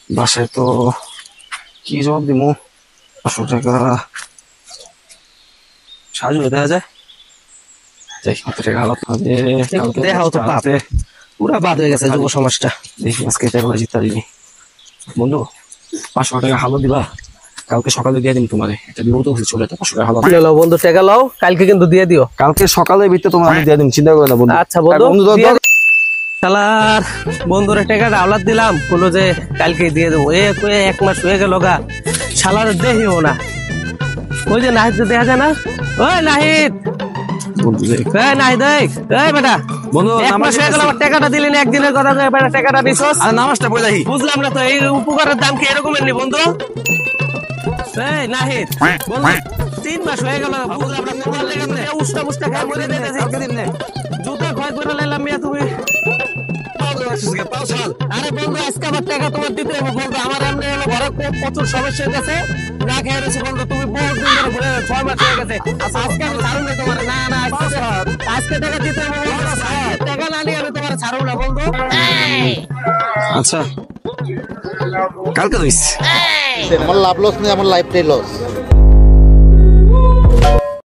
বাসায় তো কি জবাব দিমু? 500 টাকা সাহায্য দেওয়া যায়। যাই, কত টাকা হালাত হবে দেখাও তো পাপে পুরা বাদ হয়ে গেছে যুব সমাজটা। দেখি আজকে টাকা জিতা দিবি বন্ধু। 500 টাকা হালো দিবা, কালকে সকালে দিয়ে দিন তোমারে। একটা বিপদ হচ্ছে, চলে তো 500 টাকা হালো লও বন্ধু, টাকা লও, কালকে কিন্তু দিয়ে দিও। কালকে সকালে ভিতরে তোমার আমি দিয়ে দিন, চিন্তা করে না বন্ধু। আচ্ছা বন্ধু, শালার বন্ধুরে টাকাটা আওলাদ দিলাম, বললো যে কালকে দিয়ে দেবো। 1 মাস হয়ে গেল গা, শালার দেখিও না। ওই যে নাহিদ দেখা যায় না, ওই নাহিদ বন্ধু নাহিদ, বেটা বন্ধু 1 মাস হয়ে গেল, আমার টাকাটা দিলি না, একদিনের কথা বেটা টাকাটা দিছস। আরে নামাজটা পড়ে যাই। বুঝলাম না তো এই উপকারের দাম কি এরকম এমনি বন্ধু? এই নাহিদ বন্ধু 3 মাস হয়ে গেল, বুঝলাম না তোমার লেগে উস্তা মুস্তা খাই মরে দিতেছি। জুতা ক্ষয় করে লাইলাম মিয়া তুমি। আরে বন্ধু আজকে আমার টাকা তোমার দিতে হবে বন্ধু, আমার এমনি হলো ঘরে প্রচুর সমস্যা হয়ে গেছে, না খেয়ে রয়েছে বন্ধু। তুমি বহুত দিন ধরে ঘুরে 6 মাস হয়ে গেছে, আজকে আমি ছাড়ুন না তোমার। না না আজকে টাকা দিতে হবে বন্ধু, টাকা না নিয়ে আমি তোমার ছাড়ুন না বন্ধু। আচ্ছা কালকে দিস। আমার লাভ লস নেই, আমার লাইফটাই লস।